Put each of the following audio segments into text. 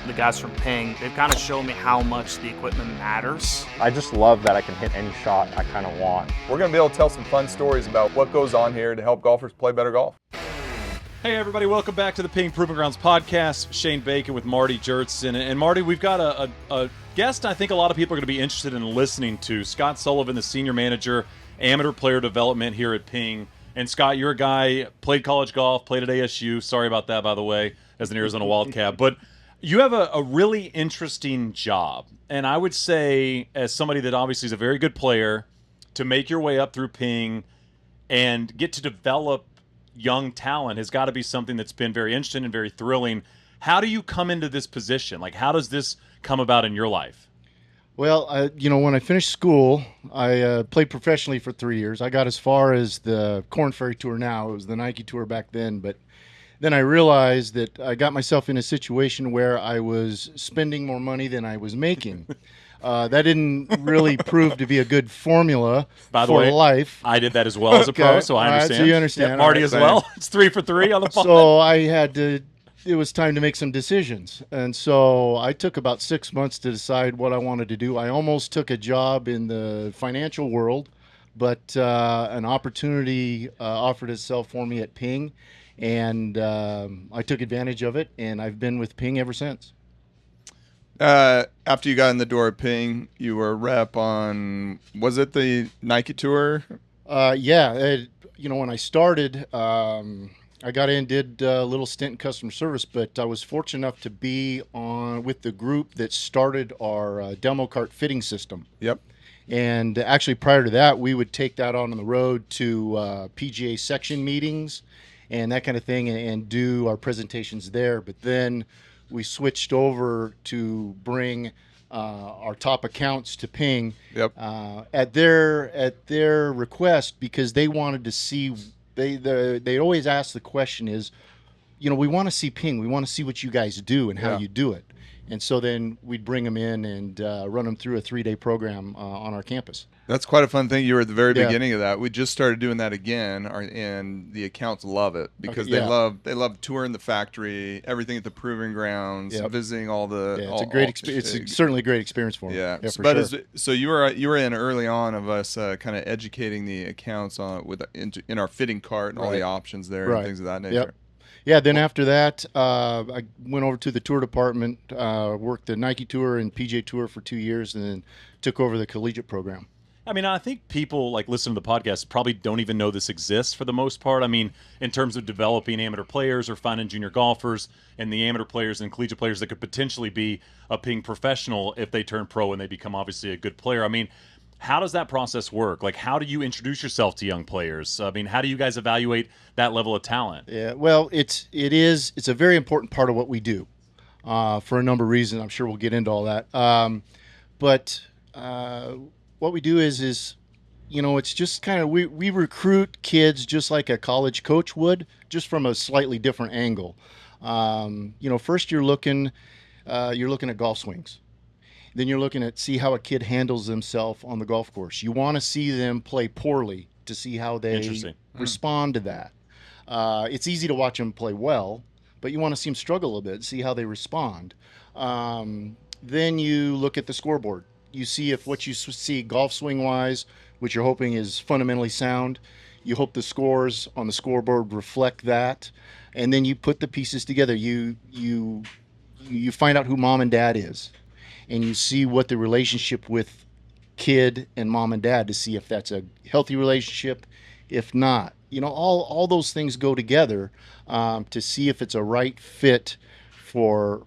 the guys from Ping, they've kind of shown me how much the equipment matters. I just love that I can hit any shot I kind of want. We're going to be able to tell some fun stories about what goes on here to help golfers play better golf. Hey everybody, welcome back to the Ping Proving Grounds podcast. Shane Bacon with Marty Jertson. And Marty, we've got a guest I think a lot of people are going to be interested in listening to. Scott Sullivan, the Senior Manager, Amateur Player Development here at Ping. And Scott, you're a guy, played college golf, played at ASU. Sorry about that, by the way, as an Arizona Wildcat. But you have a really interesting job. And I would say, as somebody that obviously is a very good player, to make your way up through Ping and get to develop young talent has got to be something that's been very interesting and very thrilling. How do you come into this position? Like, how does this come about in your life? Well, when I finished school, I played professionally for 3 years. I got as far as the Korn Ferry Tour now. It was the Nike Tour back then. But then I realized that I got myself in a situation where I was spending more money than I was making. That didn't really prove to be a good formula By the for way, life. I did that as well as a pro, so I All right, understand. so you understand. Yeah, Marty All as right, well. It's 3 for 3 on the pod. So I had to. It was time to make some decisions. And so I took about 6 months to decide what I wanted to do. I almost took a job in the financial world, but an opportunity offered itself for me at Ping, and I took advantage of it, and I've been with Ping ever since. After you got in the door at Ping, you were a rep on, was it the Nike Tour? When I started, I got in, did a little stint in customer service, but I was fortunate enough to be with the group that started our demo cart fitting system. Yep. And actually, prior to that, we would take that on the road to PGA section meetings and that kind of thing, and do our presentations there. But then we switched over to bring our top accounts to Ping. Yep. At their request, because they wanted to see. They always ask the question is, we want to see Ping. We want to see what you guys do and how you do it. And so then we'd bring them in and run them through a 3-day program on our campus. That's quite a fun thing. You were at the very beginning of that. We just started doing that again, and the accounts love it because they love touring the factory, everything at the proving grounds, visiting all the. Yeah, it's a great experience. It's certainly a great experience for them. Yeah, for but sure. So you were in early on of us kind of educating the accounts on in our fitting cart and all the options there and things of that nature. Yep. Yeah, then after that, I went over to the tour department, worked the Nike Tour and PGA Tour for 2 years, and then took over the collegiate program. I mean, I think people listen to the podcast probably don't even know this exists for the most part. I mean, in terms of developing amateur players or finding junior golfers and the amateur players and collegiate players that could potentially be a Ping professional if they turn pro and they become obviously a good player. I mean, how does that process work? Like, how do you introduce yourself to young players? I mean, how do you guys evaluate that level of talent? Yeah, well, it's a very important part of what we do for a number of reasons. I'm sure we'll get into all that. But what we do is it's just kind of we recruit kids just like a college coach would, just from a slightly different angle. First you're looking at golf swings. Then you're looking at see how a kid handles themselves on the golf course. You want to see them play poorly to see how they respond to that. It's easy to watch them play well, but you want to see them struggle a little bit, see how they respond. Then you look at the scoreboard. You see if what you see golf swing-wise, which you're hoping is fundamentally sound, you hope the scores on the scoreboard reflect that, and then you put the pieces together. You find out who mom and dad is, and you see what the relationship with kid and mom and dad to see if that's a healthy relationship. If not, all those things go together to see if it's a right fit for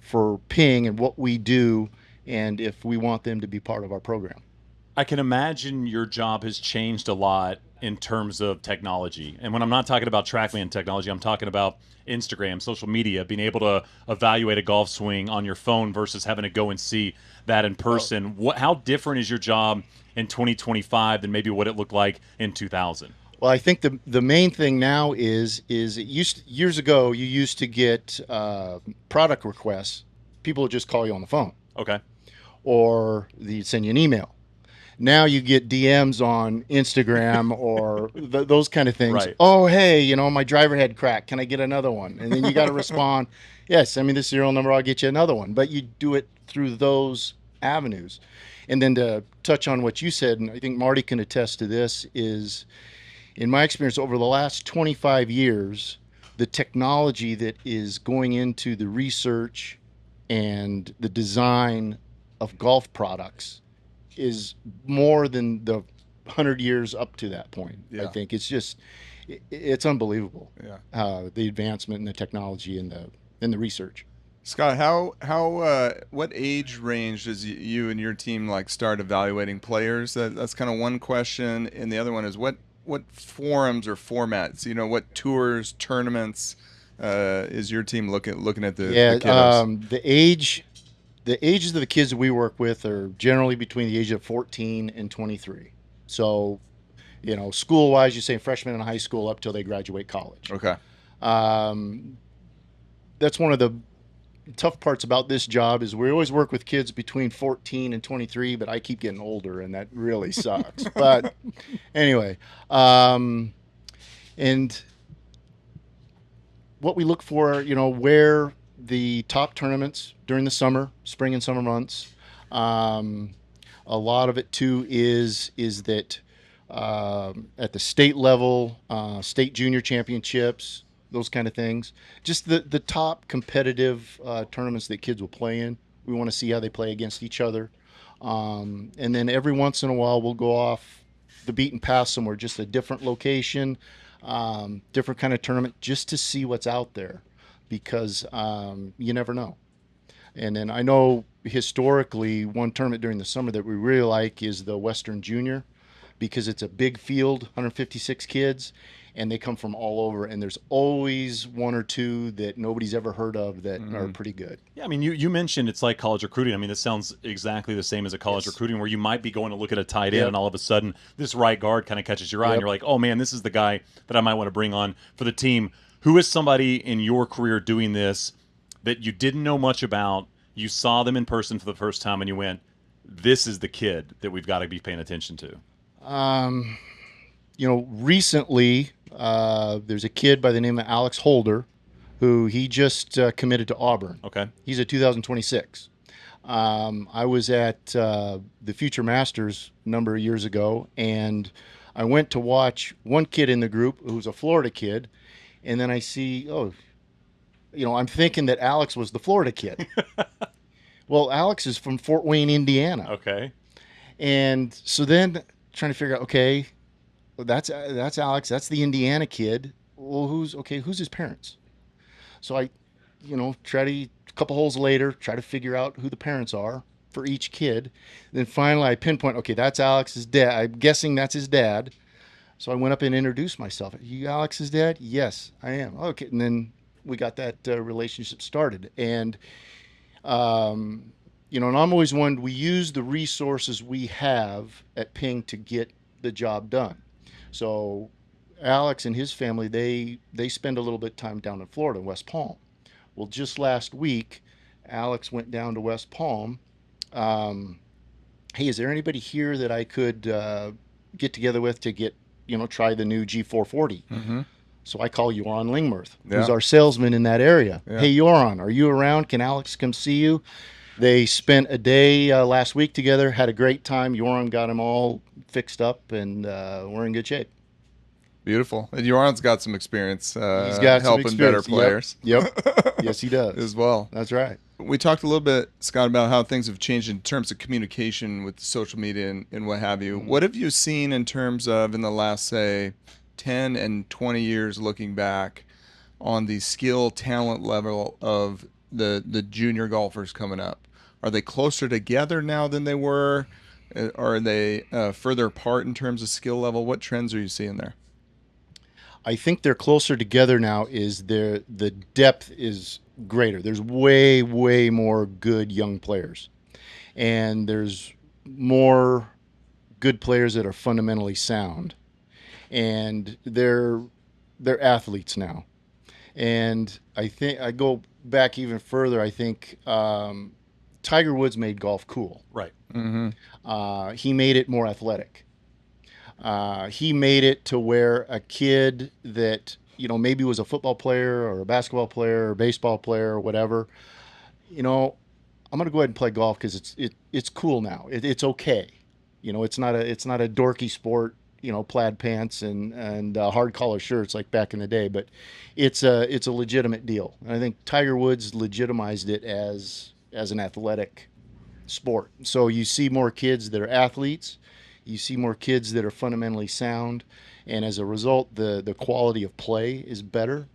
Ping and what we do, and if we want them to be part of our program. I can imagine your job has changed a lot in terms of technology. And when I'm not talking about TrackMan technology, I'm talking about Instagram, social media, being able to evaluate a golf swing on your phone versus having to go and see that in person. How different is your job in 2025 than maybe what it looked like in 2000? Well, I think the main thing now is years ago you used to get product requests. People would just call you on the phone. Okay. Or they'd send you an email. Now you get DMs on Instagram or those kind of things. Right. Oh, hey, you know, my driver head cracked. Can I get another one? And then you got to respond, yes, send me the serial number. I'll get you another one. But you do it through those avenues. And then to touch on what you said, and I think Marty can attest to this, is in my experience over the last 25 years, the technology that is going into the research and the design of golf products is more than the 100 years up to that point. Yeah. I think it's unbelievable. Yeah. The advancement in the technology and the research. Scott, what age range does you and your team like start evaluating players? That's kind of one question, and the other one is what forums or formats? You know, what tours, tournaments is your team looking at the kiddos? The ages of the kids that we work with are generally between the age of 14 and 23. So, you know, school-wise, you say freshmen in high school up till they graduate college. Okay. That's one of the tough parts about this job is we always work with kids between 14 and 23, but I keep getting older, and that really sucks. But anyway, and what we look for, you know, where the top tournaments during the summer, spring and summer months. A lot of it too is that at the state level, state junior championships, those kind of things. Just the top competitive tournaments that kids will play in. We want to see how they play against each other. And then every once in a while, we'll go off the beaten path somewhere, just a different location, different kind of tournament, just to see what's out there. Because you never know. And then I know historically one tournament during the summer that we really like is the Western Junior, because it's a big field, 156 kids, and they come from all over, and there's always one or two that nobody's ever heard of that are pretty good. Yeah, I mean, you mentioned it's like college recruiting. I mean, this sounds exactly the same as a college recruiting, where you might be going to look at a tight end, and all of a sudden this right guard kind of catches your eye, and you're like, oh man, this is the guy that I might want to bring on for the team. Who is somebody in your career doing this that you didn't know much about? You saw them in person for the first time and you went, this is the kid that we've got to be paying attention to. You know, recently there's a kid by the name of Alex Holder who he just committed to Auburn. Okay. He's a 2026. I was at the Future Masters a number of years ago, and I went to watch one kid in the group who's a Florida kid. And then I see, I'm thinking that Alex was the Florida kid. Well, Alex is from Fort Wayne, Indiana. Okay. And so then trying to figure out, okay, well, that's Alex. That's the Indiana kid. Well, who's his parents? So I, a couple holes later, try to figure out who the parents are for each kid. Then finally I pinpoint, okay, that's Alex's dad. I'm guessing that's his dad. So I went up and introduced myself. You Alex's dad? Yes, I am. Okay. And then we got that relationship started. And, and I'm always one, we use the resources we have at Ping to get the job done. So Alex and his family, they spend a little bit of time down in Florida, West Palm. Well, just last week, Alex went down to West Palm. Hey, is there anybody here that I could get together with to get, try the new G440. Mm-hmm. So I call Joran Lingmerth, who's our salesman in that area. Yeah. Hey, Joran, are you around? Can Alex come see you? They spent a day last week together, had a great time. Joran got them all fixed up, and we're in good shape. Beautiful. And Joran's got some experience He's got helping better players. Yep. Yes, he does. As well. That's right. We talked a little bit, Scott, about how things have changed in terms of communication with social media and what have you. What have you seen in terms of, in the last, say, 10 and 20 years looking back, on the skill, talent level of the junior golfers coming up? Are they closer together now than they were? Are they further apart in terms of skill level? What trends are you seeing there? I think they're closer together now. The depth is greater. There's way, way more good young players, and there's more good players that are fundamentally sound, and they're athletes now. And I think I go back even further. I think Tiger Woods made golf cool. Right. He made it more athletic. He made it to where a kid that, maybe was a football player or a basketball player or a baseball player or whatever, I'm going to go ahead and play golf because it's cool now. It's okay. It's not a dorky sport, plaid pants and hard collar shirts like back in the day, but it's a legitimate deal. And I think Tiger Woods legitimized it as an athletic sport. So you see more kids that are athletes, you see more kids that are fundamentally sound, and as a result, the quality of play is better.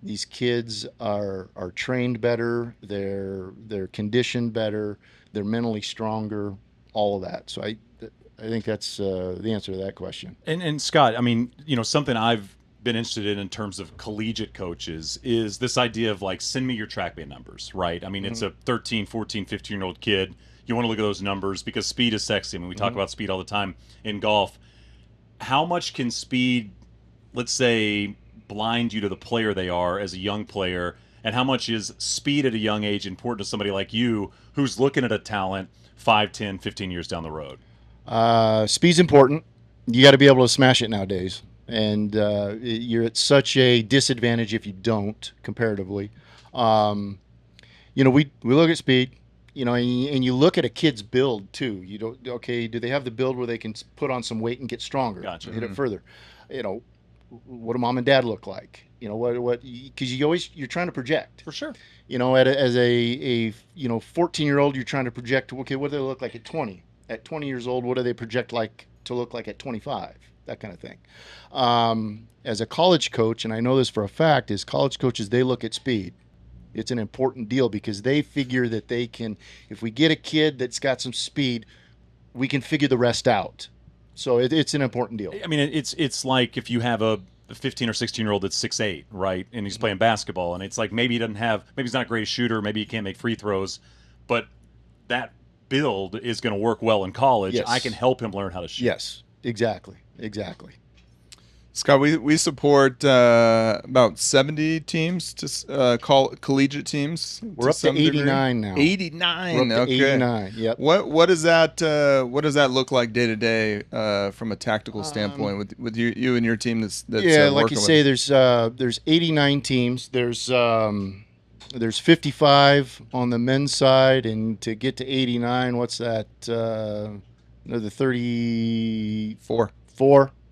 These kids are trained better, they're conditioned better, they're mentally stronger, all of that. So I think that's the answer to that question. And Scott, I mean, something I've been interested in terms of collegiate coaches is this idea of like, send me your track band numbers, right? I mean, it's a 13, 14, 15-year-old kid. You want to look at those numbers because speed is sexy. I mean, we talk about speed all the time in golf. How much can speed, let's say, blind you to the player they are as a young player, and how much is speed at a young age important to somebody like you who's looking at a talent 5, 10, 15 years down the road? Speed's important. You got to be able to smash it nowadays, and you're at such a disadvantage if you don't comparatively. We look at speed, and you look at a kid's build too. Do they have the build where they can put on some weight and get stronger? Gotcha. Hit it further. What do mom and dad look like? Because you're trying to project. For sure. As a 14-year-old, you're trying to project. Okay, what do they look like at 20? At 20 years old, what do they project to look like at 25? That kind of thing. As a college coach, and I know this for a fact, is college coaches, they look at speed. It's an important deal because they figure that they can, if we get a kid that's got some speed, we can figure the rest out. So it's an important deal. I mean, it's like if you have a 15 or 16-year-old that's 6'8", right, and he's playing basketball, and it's like maybe he's not a great shooter, maybe he can't make free throws, but that build is going to work well in college. Yes. I can help him learn how to shoot. Yes, exactly. Scott, we support about 70 teams to collegiate teams. We're up to 89 now. 89. We're up to okay. 89. Yep. What does that look like day to day from a tactical standpoint with you and your team that's like you say, with? there's 89 teams. There's 55 on the men's side, and to get to 89, what's that? Another 34.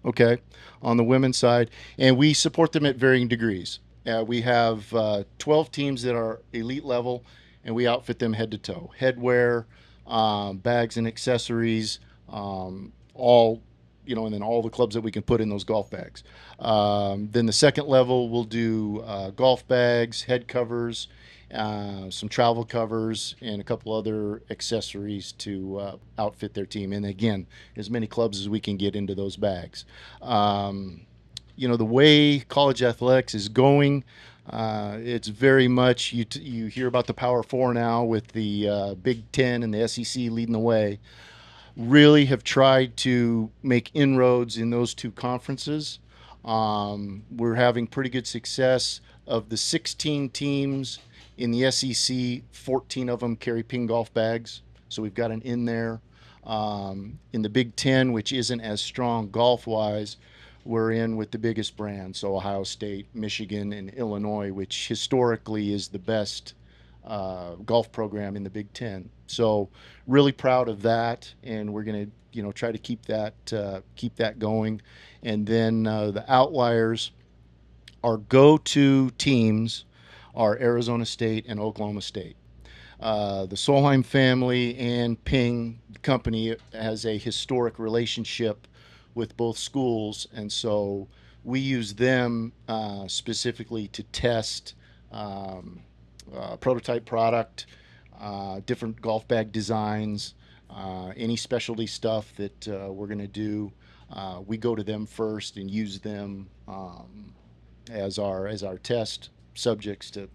Okay, on the women's side, and we support them at varying degrees. We have 12 teams that are elite level, and we outfit them head to toe, headwear, bags and accessories, all, and then all the clubs that we can put in those golf bags. Then the second level, we'll do golf bags, head covers, some travel covers, and a couple other accessories to outfit their team. And again, as many clubs as we can get into those bags. The way college athletics is going, it's very much, you hear about the Power Four now with the Big Ten and the SEC leading the way. Really have tried to make inroads in those two conferences. We're having pretty good success. Of the 16 teams in the SEC, 14 of them carry Ping golf bags, so we've got an in there. In the Big Ten, which isn't as strong golf-wise, we're in with the biggest brands, so Ohio State, Michigan, and Illinois, which historically is the best golf program in the Big Ten. So really proud of that, and we're going to try to keep that going. And then the outliers, our go-to teams are Arizona State and Oklahoma State. The Solheim family and Ping company has a historic relationship with both schools, and so we use them specifically to test prototype product, different golf bag designs, any specialty stuff that we're going to do. We go to them first and use them as our test subjects to,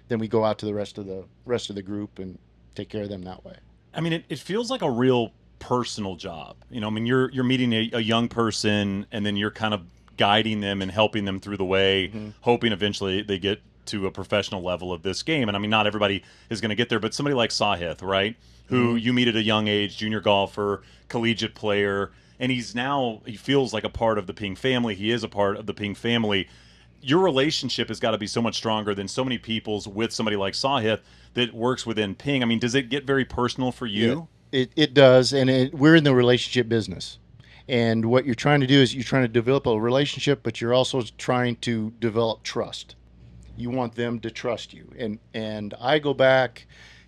then we go out to the rest of the group and take care of them that way. I mean, it feels like a real personal job. You're meeting a young person, and then you're kind of guiding them and helping them through the way, hoping eventually they get to a professional level of this game. And I mean, not everybody is going to get there, but somebody like Sahith, right, who you meet at a young age, junior golfer, collegiate player, and he feels like a part of the Ping family. He is a part of the Ping family. Your relationship has got to be so much stronger than so many people's with somebody like Sahith that works within Ping. I mean, does it get very personal for you? It does, and we're in the relationship business. And what you're trying to do is you're trying to develop a relationship, but you're also trying to develop trust. You want them to trust you. And I go back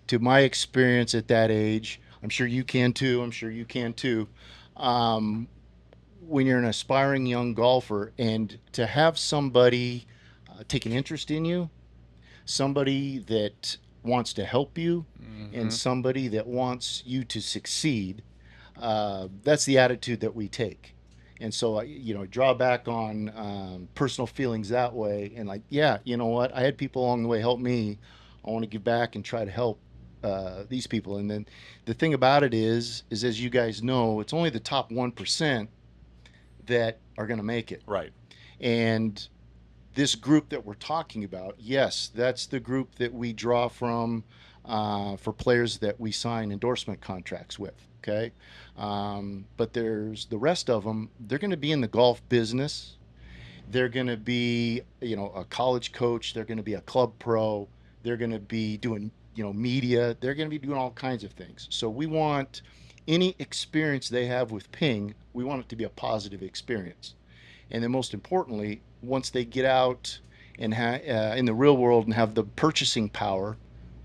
to my experience at that age. I'm sure you can too. I'm sure you can too. When you're an aspiring young golfer, and to have somebody take an interest in you, somebody that wants to help you, and somebody that wants you to succeed, that's the attitude that we take. And so, draw back on personal feelings that way. And like, yeah, you know what? I had people along the way help me. I want to give back and try to help these people. And then the thing about it is as you guys know, it's only the top 1% that are going to make it. Right. And this group that we're talking about, yes, that's the group that we draw from for players that we sign endorsement contracts with. Okay. But there's the rest of them. They're going to be in the golf business. They're going to be, a college coach. They're going to be a club pro. They're going to be doing, media. They're going to be doing all kinds of things. So we want any experience they have with Ping, we want it to be a positive experience. And then most importantly, once they get out and in the real world and have the purchasing power,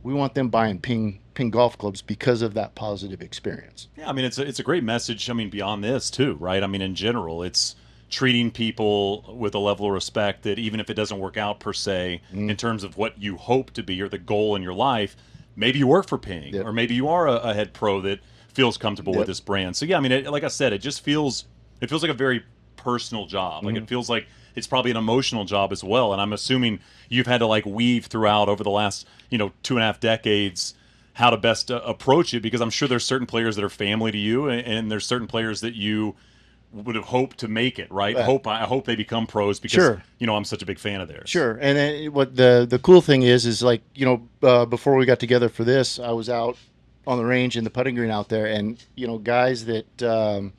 we want them buying Ping golf clubs because of that positive experience. Yeah, I mean, it's a great message. I mean, beyond this too, right? I mean, in general, it's treating people with a level of respect that even if it doesn't work out per se in terms of what you hope to be or the goal in your life, maybe you work for Ping or maybe you are a head pro that feels comfortable with this brand. So yeah, I mean, like I said, it feels like a very personal job. Like it feels like it's probably an emotional job as well. And I'm assuming you've had to like weave throughout over the last 2.5 decades how to best approach it, because I'm sure there's certain players that are family to you, and there's certain players that you would have hoped to make it, right? I hope they become pros because I'm such a big fan of theirs. Sure. And then what the cool thing is like before we got together for this, I was out on the range in the putting green out there, and guys that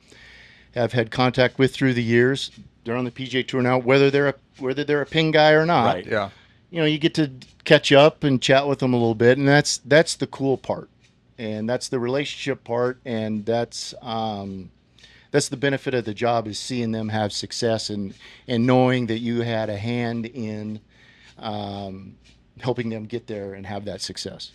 have had contact with through the years, they're on the PGA Tour now, whether they're a Ping guy or not. Right. Yeah. You get to catch up and chat with them a little bit, and that's the cool part, and that's the relationship part, and that's the benefit of the job, is seeing them have success and knowing that you had a hand in helping them get there and have that success.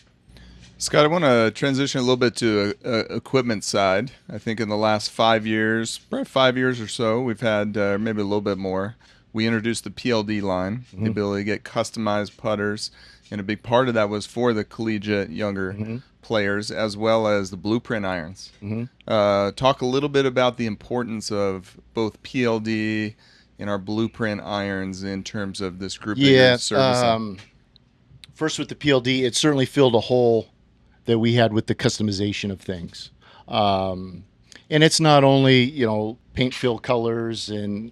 Scott, I want to transition a little bit to equipment side. I think in the last 5 years, probably 5 years or so, we've had maybe a little bit more. We introduced the PLD line, the ability to get customized putters, and a big part of that was for the collegiate younger players, as well as the Blueprint irons. Talk a little bit about the importance of both PLD and our Blueprint irons in terms of this group that you're servicing. First with the PLD, it certainly filled a hole that we had with the customization of things. And it's not only, paint fill colors and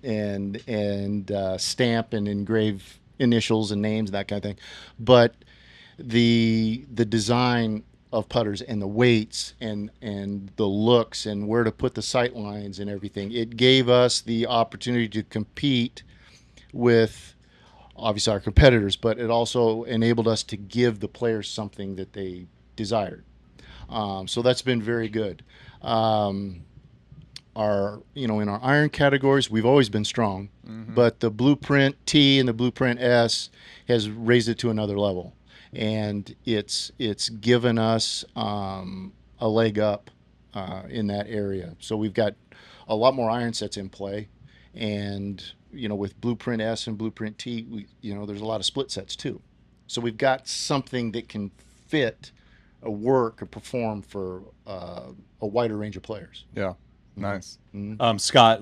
stamp and engrave initials and names, that kind of thing, but the design of putters and the weights and the looks and where to put the sight lines and everything. It gave us the opportunity to compete with obviously our competitors, but it also enabled us to give the players something that they desired. So that's been very good. In our iron categories, we've always been strong, but the Blueprint T and the Blueprint S has raised it to another level, and it's given us a leg up in that area. So we've got a lot more iron sets in play, and with Blueprint S and Blueprint T, there's a lot of split sets too. So we've got something that can fit work or perform for a wider range of players. Yeah. Nice. Scott,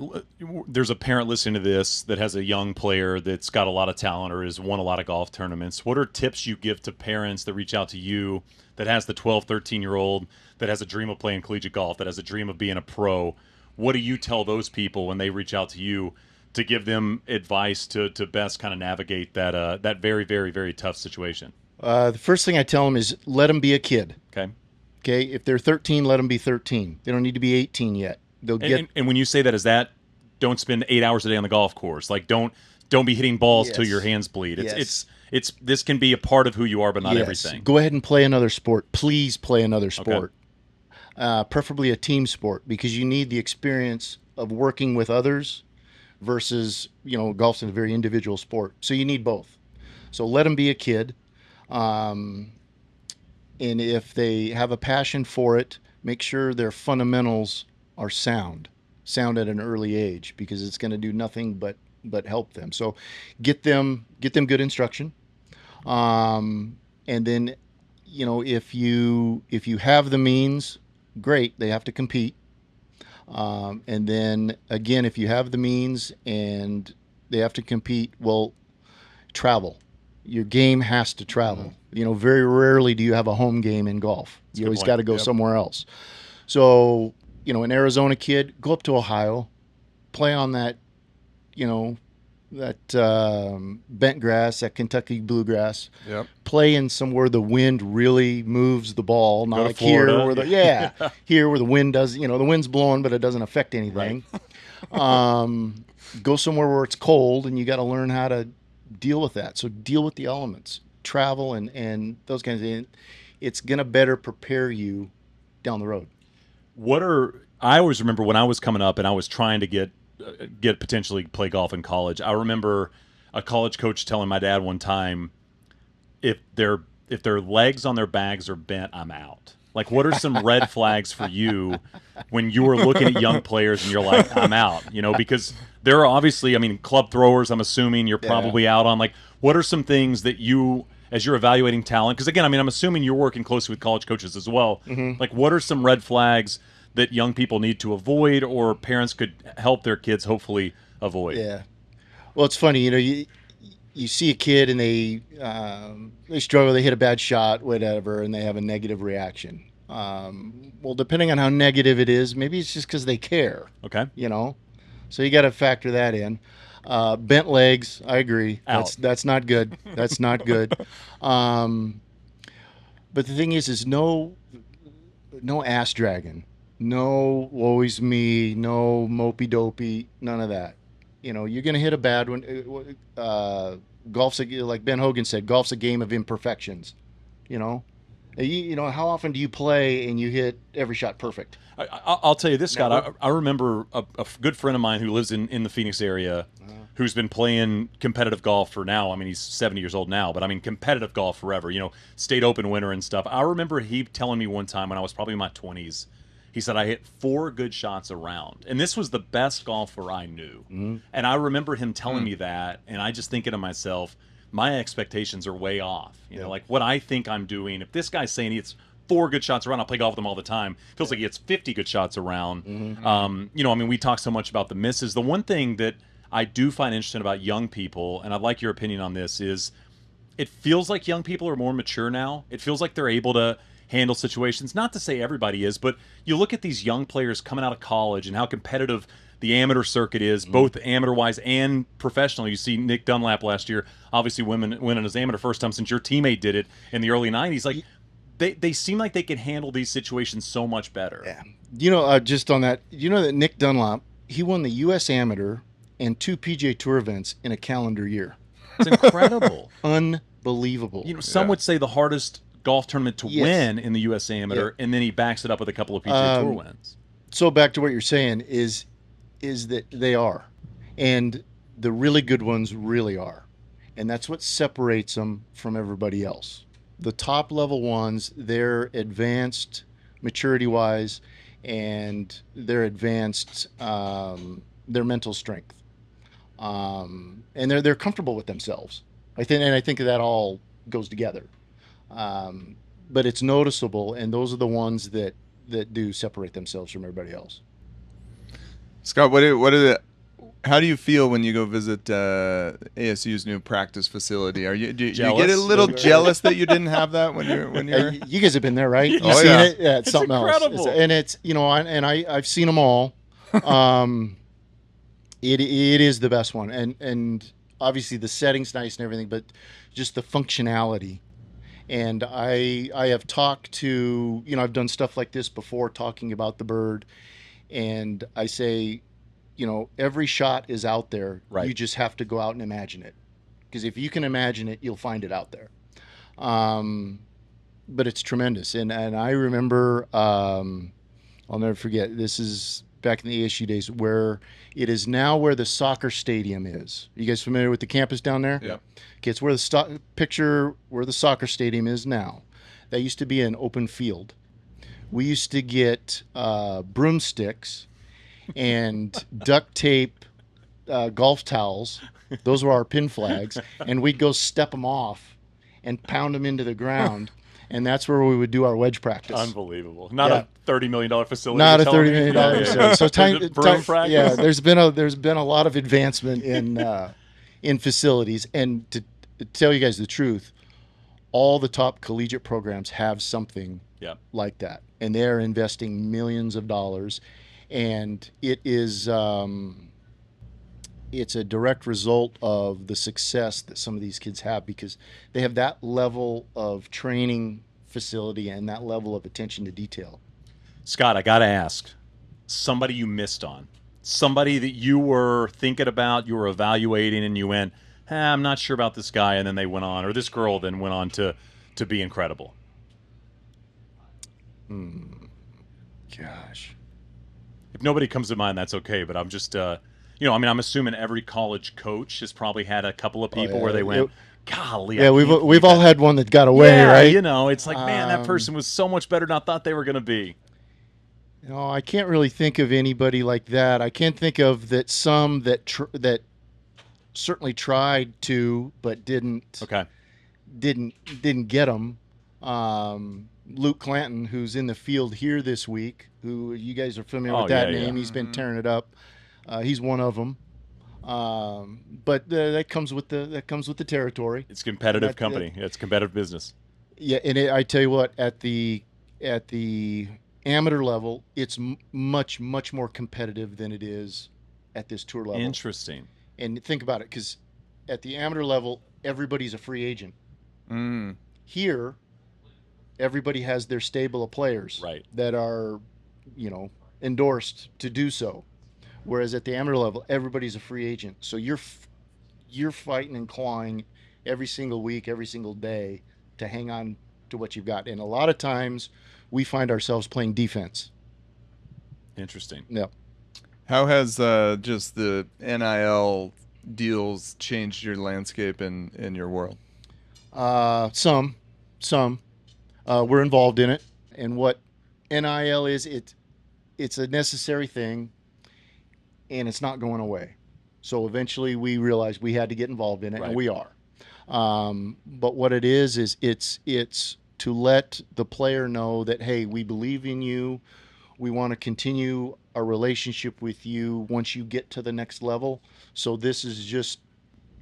there's a parent listening to this that has a young player that's got a lot of talent or has won a lot of golf tournaments. What are tips you give to parents that reach out to you that has the 12, 13-year-old that has a dream of playing collegiate golf, that has a dream of being a pro? What do you tell those people when they reach out to you to give them advice to best kind of navigate that very, very, very tough situation? The first thing I tell them is let them be a kid. Okay. Okay, if they're 13, let them be 13. They don't need to be 18 yet. They'll get. And when you say that, is that don't spend 8 hours a day on the golf course? Like don't be hitting balls till Yes. your hands bleed. Yes. It's this can be a part of who you are, but not Yes. everything. Go ahead and play another sport. Please play another sport. Preferably a team sport, because you need the experience of working with others versus, golf's a very individual sport. So you need both. So let them be a kid. And if they have a passion for it, make sure their fundamentals are sound at an early age, because it's going to do nothing but help them. So get them good instruction. And then, if you have the means, great, they have to compete. And then again, if you have the means and they have to compete, well, travel. Your game has to travel. Very rarely do you have a home game in golf. You always got to go somewhere else. So, an Arizona kid, go up to Ohio, play on that, bent grass, that Kentucky bluegrass. Yep. Play in somewhere the wind really moves the ball, not Go to like here Florida. where here where the wind does, the wind's blowing, but it doesn't affect anything. Go somewhere where it's cold, and you got to learn how to deal with that. So deal with the elements, travel, and those kinds of things. It's gonna better prepare you down the road. I always remember when I was coming up and I was trying to get potentially play golf in college. I remember a college coach telling my dad one time, if their legs on their bags are bent, I'm out. Like, what are some red flags for you when you were looking at young players and you're like, I'm out, because there are obviously, club throwers, I'm assuming you're probably out on. Like, what are some things that you, as you're evaluating talent, because again, I'm assuming you're working closely with college coaches as well. Mm-hmm. Like, what are some red flags that young people need to avoid, or parents could help their kids hopefully avoid? Yeah. Well, it's funny, you see a kid and they struggle, they hit a bad shot, whatever, and they have a negative reaction. Well, depending on how negative it is, maybe it's just because they care. Okay. So you got to factor that in. Bent legs, I agree. Out. That's not good. That's not good. But the thing is no ass dragging, no woe is me, no mopey dopey, none of that. You're gonna hit a bad one. Golf's like Ben Hogan said, golf's a game of imperfections. How often do you play and you hit every shot perfect? I'll tell you this, Scott. I remember a good friend of mine who lives in the Phoenix area, who's been playing competitive golf for now. He's 70 years old now, but competitive golf forever. State Open winner and stuff. I remember he telling me one time when I was probably in my 20s, he said I hit 4 good shots around, and this was the best golfer I knew. Mm-hmm. And I remember him telling me that, and I just thinking to myself, my expectations are way off. Like what I think I'm doing. If this guy's saying he hits 4 good shots around, I'll play golf with him all the time. Feels like he hits 50 good shots around. Mm-hmm. We talk so much about the misses. The one thing that I do find interesting about young people, and I'd like your opinion on this, is it feels like young people are more mature now. It feels like they're able to handle situations. Not to say everybody is, but you look at these young players coming out of college and how competitive the amateur circuit is, both amateur-wise and professional. You see Nick Dunlap last year, obviously winning his amateur first time since your teammate did it in the early 90s. Like, they seem like they can handle these situations so much better. Yeah. Just on that, that Nick Dunlap, he won the U.S. Amateur and 2 PGA Tour events in a calendar year. It's incredible. Unbelievable. Some would say the hardest golf tournament to win in the U.S. Amateur, and then he backs it up with a couple of PGA Tour wins. So back to what you're saying is that they are, and the really good ones really are, and that's what separates them from everybody else. The top level ones, they're advanced maturity-wise, and they're advanced their mental strength, and they're comfortable with themselves. I think that all goes together. But it's noticeable, and those are the ones that do separate themselves from everybody else. Scott, how do you feel when you go visit ASU's new practice facility? Do you get a little jealous that you didn't have that when you're? You guys have been there, right? You've Oh, seen yeah. it. Yeah, it's something incredible. else. And it's I've seen them all. It is the best one, and obviously the setting's nice and everything, but just the functionality. And I have talked to, I've done stuff like this before, talking about the bird, and I say, every shot is out there. Right. You just have to go out and imagine it, because if you can imagine it, you'll find it out there. But it's tremendous, and I remember, I'll never forget. This is back in the ASU days, where it is now where the soccer stadium is. You guys familiar with the campus down there? Yeah. Okay, it's where picture where the soccer stadium is now. That used to be an open field. We used to get broomsticks and duct tape golf towels. Those were our pin flags, and we'd go step them off and pound them into the ground. And that's where we would do our wedge practice. Unbelievable. Not Yeah. a $30 million facility. Not a you're telling $30 me? million Yeah. So Broom practice? yeah, there's been a lot of advancement in facilities, and to tell you guys the truth, all the top collegiate programs have something Yeah. like that, and they're investing millions of dollars, and it is it's a direct result of the success that some of these kids have, because they have that level of training facility and that level of attention to detail. Scott, I got to ask, somebody you missed on, somebody that you were thinking about, you were evaluating, and you went, I'm not sure about this guy, and then they went on, or this girl then went on to be incredible. Gosh. If nobody comes to mind, that's okay, but I'm just, I'm assuming every college coach has probably had a couple of people yeah. where they went, golly. Yeah, I we've can't all believe that. had one that got away, Yeah, right? it's like, man, that person was so much better than I thought they were going to be. I can't really think of anybody like that. I can't think of that some that certainly tried to, but didn't Okay. didn't get them. Luke Clanton, who's in the field here this week, who you guys are familiar Oh, with that yeah, name. yeah. He's been tearing it up. He's one of them. But that comes with the territory. It's competitive That- company. It's competitive business. Yeah, and I tell you what, at the amateur level, it's much more competitive than it is at this tour level. Interesting. And think about it, because at the amateur level, everybody's a free agent. Mm. Here, everybody has their stable of players Right. that are, endorsed to do so. Whereas at the amateur level, everybody's a free agent. So you're fighting and clawing every single week, every single day to hang on to what you've got. And a lot of times, we find ourselves playing defense. Interesting. Yep. How has just the NIL deals changed your landscape in your world? Some. We're involved in it, and what NIL is, it's a necessary thing, and it's not going away. So eventually, we realized we had to get involved in it, Right. and we are. But what it is it's to let the player know that, hey, we believe in you. We want to continue our relationship with you once you get to the next level. So this is just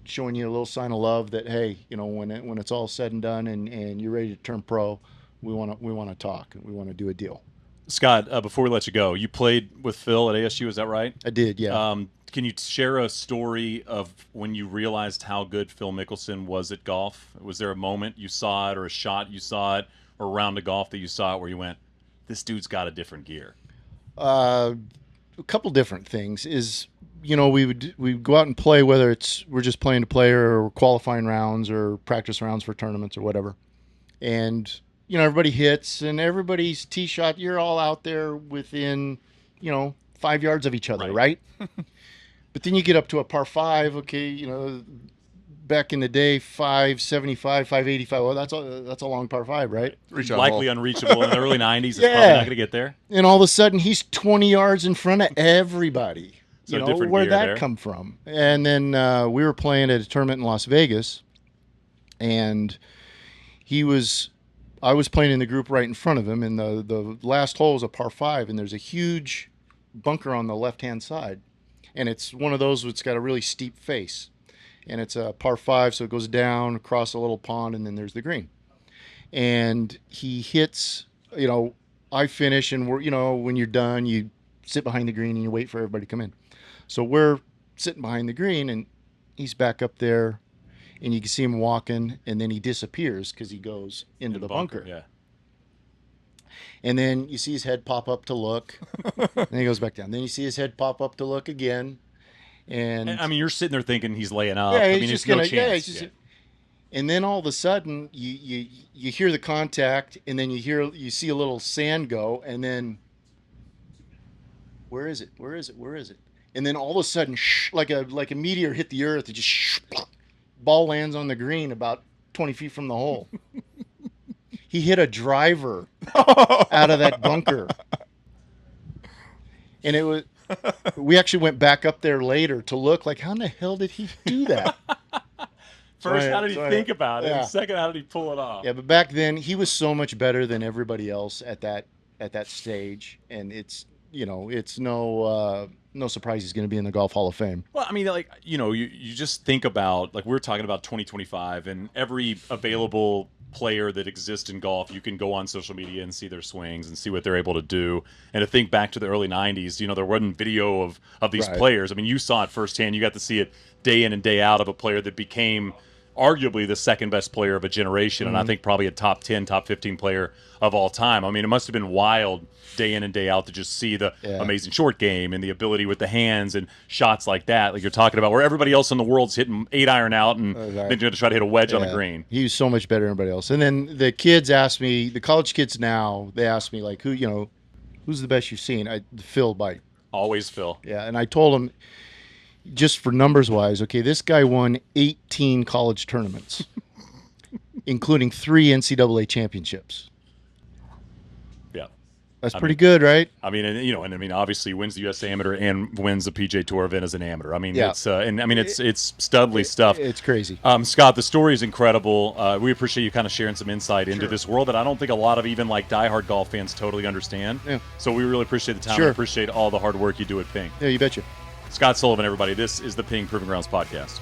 showing you a little sign of love that, hey, when it's all said and done and you're ready to turn pro, we want to talk and we want to do a deal. Scott, before we let you go, you played with Phil at ASU, is that right? I did, yeah. Can you share a story of when you realized how good Phil Mickelson was at golf? Was there a moment you saw it, or a shot you saw it, or a round of golf that you saw it where you went, this dude's got a different gear? A couple different things is, we'd go out and play, whether we're just playing to play or qualifying rounds or practice rounds for tournaments or whatever. And, everybody hits and everybody's tee shot, you're all out there within, 5 yards of each other, right? But then you get up to a par 5, okay, back in the day, 575, 585, well, that's a long par 5, right? Reach out Likely hole. unreachable in the early 90s. It's Yeah. probably not going to get there. And all of a sudden, he's 20 yards in front of everybody. So different Where'd gear that there. come from? And then we were playing at a tournament in Las Vegas, and I was playing in the group right in front of him, and the last hole is a par 5, and there's a huge bunker on the left-hand side. And it's one of those that's got a really steep face. And it's a par 5, so it goes down across a little pond, and then there's the green. And he hits, I finish, and we're, when you're done, you sit behind the green and you wait for everybody to come in. So we're sitting behind the green, and he's back up there, and you can see him walking, and then he disappears because he goes into the bunker. Yeah. And then you see his head pop up to look, and he goes back down. Then you see his head pop up to look again, and I mean, you're sitting there thinking he's laying up. yeah, I he's mean, just there's no gonna, yeah, chance. he's just, and then all of a sudden you hear the contact, and then you see a little sand go, and then where is it? Where is it? Where is it? And then all of a sudden, like a meteor hit the earth, it just ball lands on the green about 20 feet from the hole. He hit a driver out of that bunker. And it was, we actually went back up there later to look like, how in the hell did he do that? First, how did he think about it? Yeah. And second, how did he pull it off? Yeah, but back then he was so much better than everybody else at that stage. And it's, it's no surprise he's going to be in the Golf Hall of Fame. Well, I mean, like, you just think about, like, we're talking about 2025, and every available player that exists in golf, you can go on social media and see their swings and see what they're able to do. And to think back to the early 90s, there wasn't video of these Right. players. I mean, you saw it firsthand. You got to see it day in and day out of a player that became arguably the second best player of a generation, and I think probably a top 10, top 15 player of all time. I mean, it must have been wild day in and day out to just see the amazing short game and the ability with the hands and shots like that, like you're talking about, where everybody else in the world's hitting 8-iron out and then you're going to try to hit a wedge on the green. He was so much better than everybody else. And then the kids asked me, the college kids now, they ask me, like, who's the best you've seen? Phil Bite. Always Phil. Yeah, and I told him, just for numbers wise, okay, this guy won 18 college tournaments, including 3 NCAA championships. Yeah. That's pretty good, right? I mean, and obviously wins the U.S. Amateur and wins the PGA Tour event as an amateur. I mean, Yeah. it's studly stuff. It's crazy. Scott, the story is incredible. We appreciate you kind of sharing some insight into this world that I don't think a lot of even like diehard golf fans totally understand. Yeah. So we really appreciate the time. Sure. I appreciate all the hard work you do at Ping. Yeah, you betcha. Scott Sullivan, everybody. This is the Ping Proving Grounds podcast.